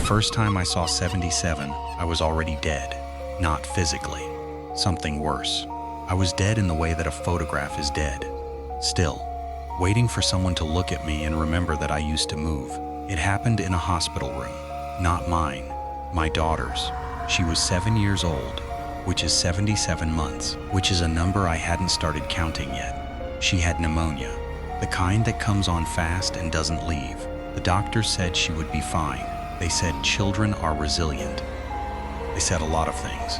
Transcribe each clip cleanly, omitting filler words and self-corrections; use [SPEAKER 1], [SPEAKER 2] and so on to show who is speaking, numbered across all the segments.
[SPEAKER 1] first time I saw 77, I was already dead. Not physically. Something worse. I was dead in the way that a photograph is dead. Still, waiting for someone to look at me and remember that I used to move. It happened in a hospital room. Not mine. My daughter's. She was 7 years old, which is 77 months, which is a number I hadn't started counting yet. She had pneumonia, the kind that comes on fast and doesn't leave. The doctors said she would be fine. They said children are resilient. They said a lot of things.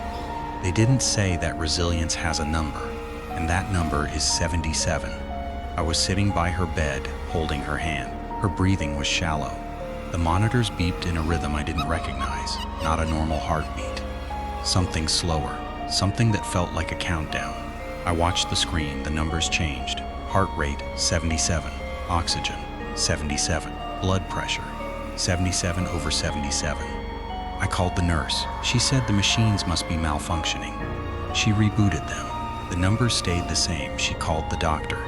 [SPEAKER 1] They didn't say that resilience has a number, and that number is 77. I was sitting by her bed, holding her hand. Her breathing was shallow. The monitors beeped in a rhythm I didn't recognize, not a normal heartbeat. Something slower, something that felt like a countdown. I watched the screen, the numbers changed. Heart rate, 77. Oxygen, 77. Blood pressure, 77 over 77. I called the nurse. She said the machines must be malfunctioning. She rebooted them. The numbers stayed the same. She called the doctor.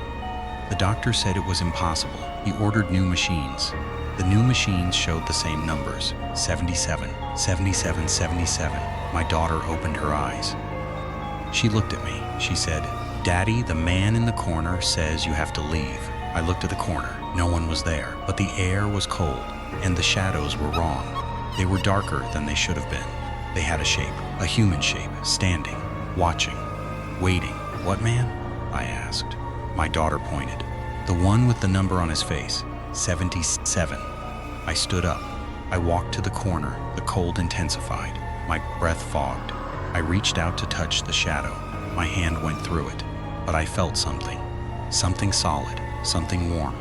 [SPEAKER 1] The doctor said it was impossible. He ordered new machines. The new machines showed the same numbers, 77, 77, 77. My daughter opened her eyes. She looked at me. She said, "Daddy, the man in the corner says you have to leave." I looked at the corner. No one was there, but the air was cold, and the shadows were wrong. They were darker than they should have been. They had a shape, a human shape, standing, watching, waiting. "What man?" I asked. My daughter pointed. "The one with the number on his face, 77. I stood up. I walked to the corner. The cold intensified. My breath fogged. I reached out to touch the shadow. My hand went through it, but I felt something. Something solid, something warm,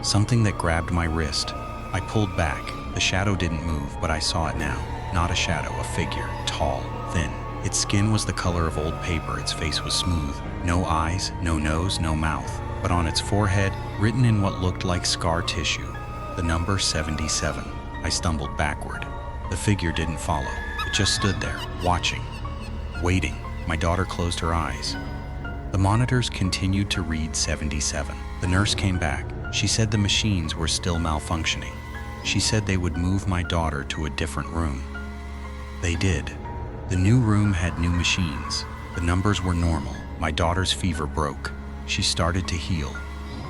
[SPEAKER 1] something that grabbed my wrist. I pulled back. The shadow didn't move, but I saw it now. Not a shadow, a figure, tall, thin. Its skin was the color of old paper. Its face was smooth. No eyes, no nose, no mouth. But on its forehead, written in what looked like scar tissue, the number 77. I stumbled backward. The figure didn't follow. It just stood there, watching, waiting. My daughter closed her eyes. The monitors continued to read 77. The nurse came back. She said the machines were still malfunctioning. She said they would move my daughter to a different room. They did. The new room had new machines. The numbers were normal. My daughter's fever broke. She started to heal.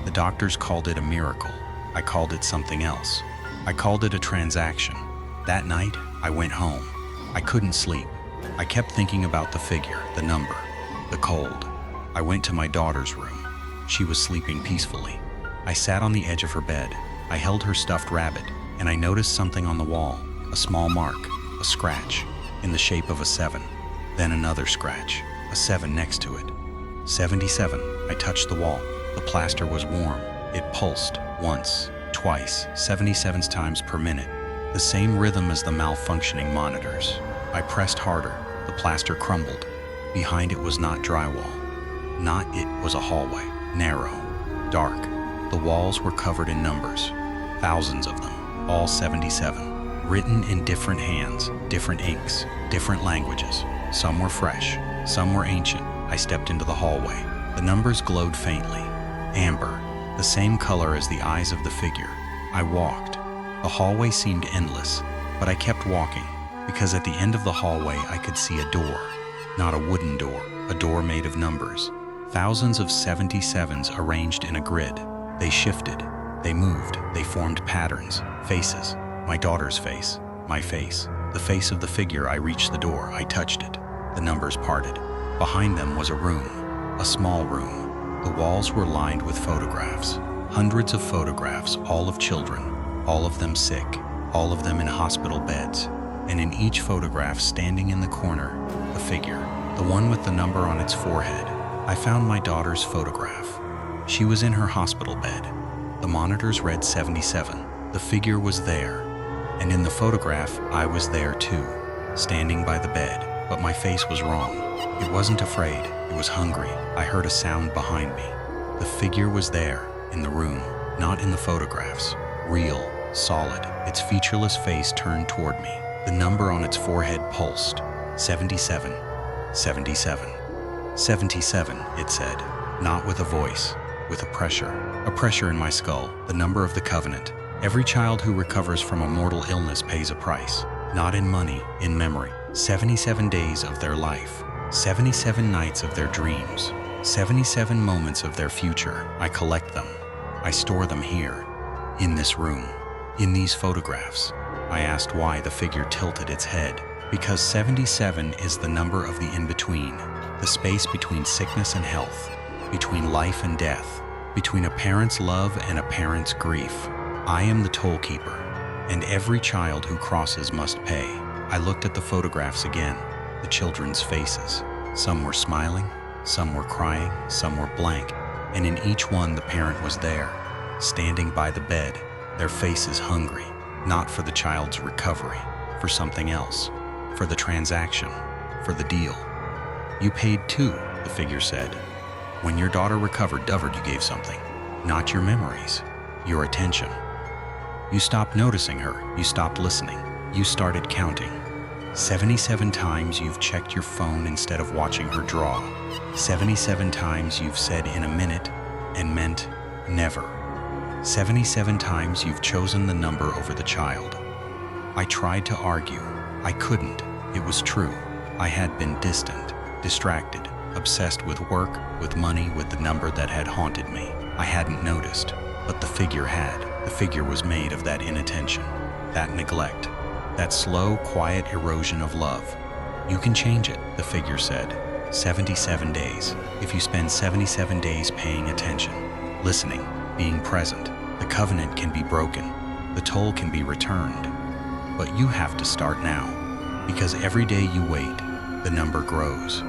[SPEAKER 1] The doctors called it a miracle. I called it something else. I called it a transaction. That night, I went home. I couldn't sleep. I kept thinking about the figure, the number, the cold. I went to my daughter's room. She was sleeping peacefully. I sat on the edge of her bed. I held her stuffed rabbit, and I noticed something on the wall, a small mark, a scratch, in the shape of a 7. Then another scratch, a 7 next to it. 77. I touched the wall. The plaster was warm. It pulsed, once, twice, 77 times per minute. The same rhythm as the malfunctioning monitors. I pressed harder. The plaster crumbled. Behind it was not drywall. Not it was a hallway, narrow, dark. The walls were covered in numbers, thousands of them, all 77, written in different hands, different inks, different languages. Some were fresh, some were ancient. I stepped into the hallway. The numbers glowed faintly, amber, the same color as the eyes of the figure. I walked. The hallway seemed endless, but I kept walking, because at the end of the hallway I could see a door. Not a wooden door, a door made of numbers. Thousands of 77s arranged in a grid. They shifted, they moved, they formed patterns, faces. My daughter's face, my face, the face of the figure. I reached the door, I touched it. The numbers parted. Behind them was a room, a small room. The walls were lined with photographs, hundreds of photographs, all of children, all of them sick, all of them in hospital beds. And in each photograph, standing in the corner, a figure, the one with the number on its forehead. I found my daughter's photograph. She was in her hospital bed. The monitors read 77. The figure was there. And in the photograph, I was there too, standing by the bed. But my face was wrong. It wasn't afraid, it was hungry. I heard a sound behind me. The figure was there, in the room, not in the photographs. Real, solid, its featureless face turned toward me. The number on its forehead pulsed. 77, 77. 77, it said, not with a voice, with a pressure in my skull, the number of the covenant. Every child who recovers from a mortal illness pays a price, not in money, in memory. 77 days of their life, 77 nights of their dreams, 77 moments of their future. I collect them. I store them here, in this room, in these photographs. I asked why the figure tilted its head. Because 77 is the number of the in-between, the space between sickness and health, between life and death, between a parent's love and a parent's grief. I am the toll keeper, and every child who crosses must pay. I looked at the photographs again, the children's faces. Some were smiling, some were crying, some were blank, and in each one the parent was there, standing by the bed, their faces hungry, not for the child's recovery, for something else, for the transaction, for the deal. You paid too, the figure said. When your daughter recovered, you gave something, not your memories, your attention. You stopped noticing her, you stopped listening, you started counting. 77 times you've checked your phone instead of watching her draw. 77 times you've said in a minute and meant never. 77 times you've chosen the number over the child. I tried to argue. I couldn't. It was true. I had been distant, distracted, obsessed with work, with money, with the number that had haunted me. I hadn't noticed, but the figure had. The figure was made of that inattention, that neglect, that slow, quiet erosion of love. You can change it, the figure said. 77 days. If you spend 77 days paying attention, listening, being present, the covenant can be broken, the toll can be returned. But you have to start now, because every day you wait, the number grows.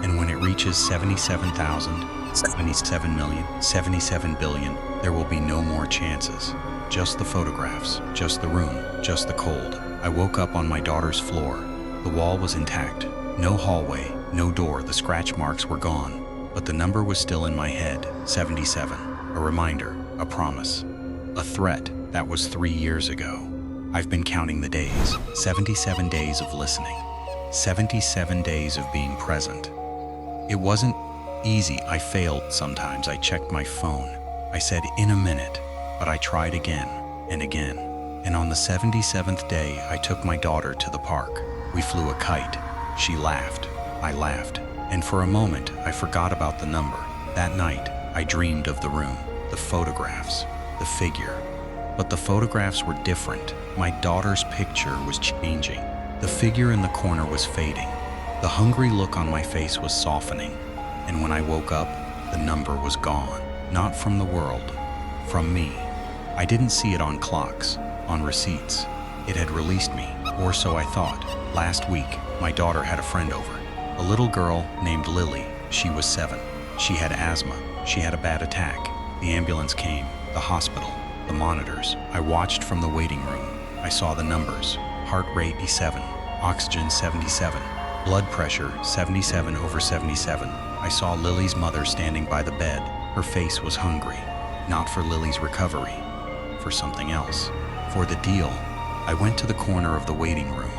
[SPEAKER 1] And when it reaches 77,000, 77 million, 77 billion, there will be no more chances. Just the photographs, just the room, just the cold. I woke up on my daughter's floor. The wall was intact. No hallway, no door, the scratch marks were gone. But the number was still in my head, 77. A reminder, a promise, a threat. That was 3 years ago. I've been counting the days, 77 days of listening, 77 days of being present. It wasn't easy. I failed sometimes. I checked my phone. I said in a minute, but I tried again and again. And on the 77th day, I took my daughter to the park. We flew a kite. She laughed. I laughed. And for a moment, I forgot about the number. That night, I dreamed of the room, the photographs, the figure. But the photographs were different. My daughter's picture was changing. The figure in the corner was fading. The hungry look on my face was softening. And when I woke up, the number was gone. Not from the world, from me. I didn't see it on clocks, on receipts. It had released me, or so I thought. Last week, my daughter had a friend over. A little girl named Lily. She was 7. She had asthma. She had a bad attack. The ambulance came, the hospital, the monitors. I watched from the waiting room. I saw the numbers. Heart rate 87, oxygen 77, blood pressure 77 over 77. I saw Lily's mother standing by the bed. Her face was hungry, not for Lily's recovery, for something else, for the deal. I went to the corner of the waiting room.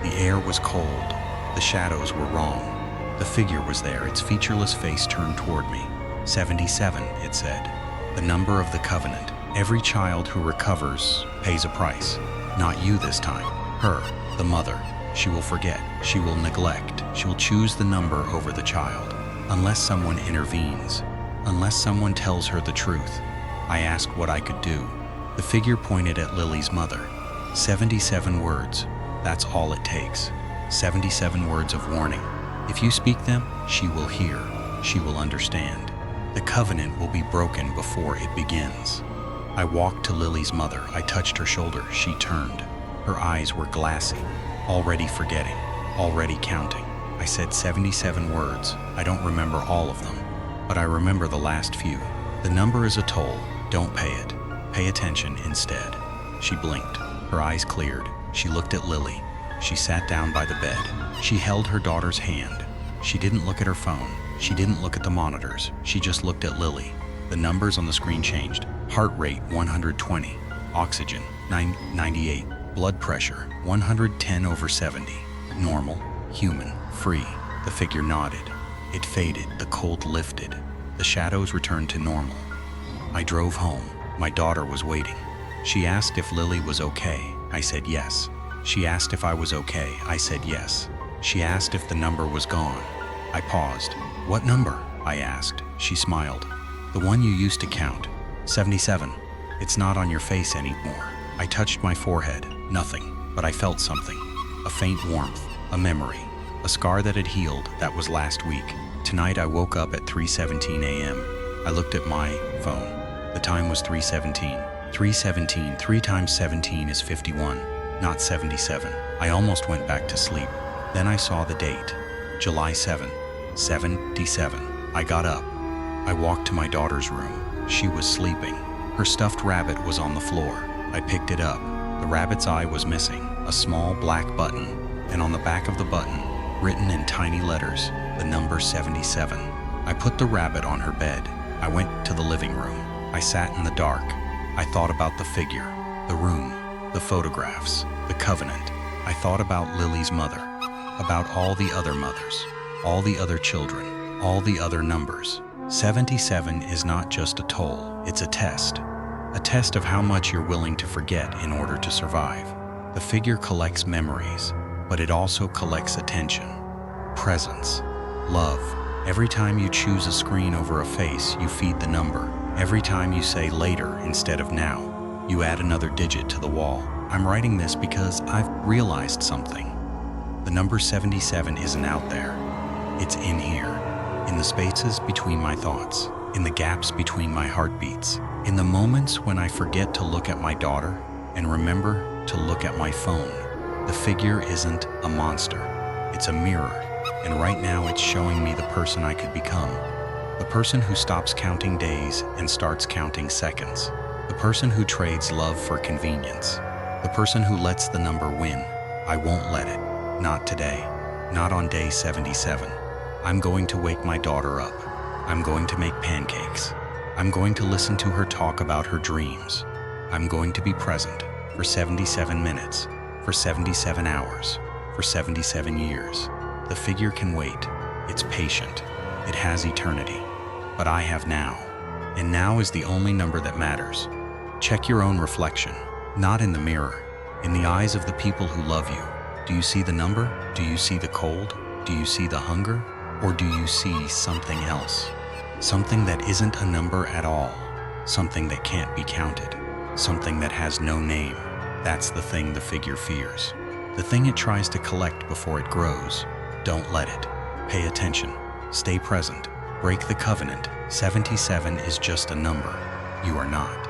[SPEAKER 1] The air was cold. The shadows were wrong. The figure was there, its featureless face turned toward me. 77, it said. The number of the covenant. Every child who recovers pays a price. Not you this time. Her, the mother. She will forget. She will neglect. She will choose the number over the child. Unless someone intervenes. Unless someone tells her the truth. I asked what I could do. The figure pointed at Lily's mother. 77 words. That's all it takes. 77 words of warning. If you speak them, she will hear. She will understand. The covenant will be broken before it begins. I walked to Lily's mother. I touched her shoulder. She turned. Her eyes were glassy, already forgetting, already counting. I said 77 words. I don't remember all of them, but I remember the last few. The number is a toll. Don't pay it. Pay attention instead. She blinked. Her eyes cleared. She looked at Lily. She sat down by the bed. She held her daughter's hand. She didn't look at her phone. She didn't look at the monitors. She just looked at Lily. The numbers on the screen changed. Heart rate 120. Oxygen 98. Blood pressure 110 over 70. Normal, human, free. The figure nodded. It faded. The cold lifted. The shadows returned to normal. I drove home. My daughter was waiting. She asked if Lily was okay. I said yes. She asked if I was okay. I said yes. She asked if the number was gone. I paused. What number? I asked. She smiled. The one you used to count. 77. It's not on your face anymore. I touched my forehead. Nothing. But I felt something. A faint warmth. A memory. A scar that had healed. That was last week. Tonight I woke up at 3:17 a.m. I looked at my phone. The time was 3:17. 3:17. 3 times 17 is 51, not 77. I almost went back to sleep. Then I saw the date. July 7. 77. I got up. I walked to my daughter's room. She was sleeping. Her stuffed rabbit was on the floor. I picked it up. The rabbit's eye was missing, a small black button, and on the back of the button, written in tiny letters, the number 77. I put the rabbit on her bed. I went to the living room. I sat in the dark. I thought about the figure, the room, the photographs, the covenant. I thought about Lily's mother, about all the other mothers, all the other children, all the other numbers. 77 is not just a toll, it's a test of how much you're willing to forget in order to survive. The figure collects memories, but it also collects attention, presence, love. Every time you choose a screen over a face, you feed the number. Every time you say later instead of now, you add another digit to the wall. I'm writing this because I've realized something. The number 77 isn't out there. It's in here, in the spaces between my thoughts, in the gaps between my heartbeats, in the moments when I forget to look at my daughter and remember to look at my phone. The figure isn't a monster. It's a mirror, and right now it's showing me the person I could become. The person who stops counting days and starts counting seconds. The person who trades love for convenience. The person who lets the number win. I won't let it. Not today. Not on day 77. I'm going to wake my daughter up. I'm going to make pancakes. I'm going to listen to her talk about her dreams. I'm going to be present for 77 minutes, for 77 hours, for 77 years. The figure can wait. It's patient. It has eternity. But I have now. And now is the only number that matters. Check your own reflection, not in the mirror, in the eyes of the people who love you. Do you see the number? Do you see the cold? Do you see the hunger? Or do you see something else? Something that isn't a number at all. Something that can't be counted. Something that has no name. That's the thing the figure fears. The thing it tries to collect before it grows. Don't let it. Pay attention. Stay present. Break the covenant. 77 is just a number. You are not.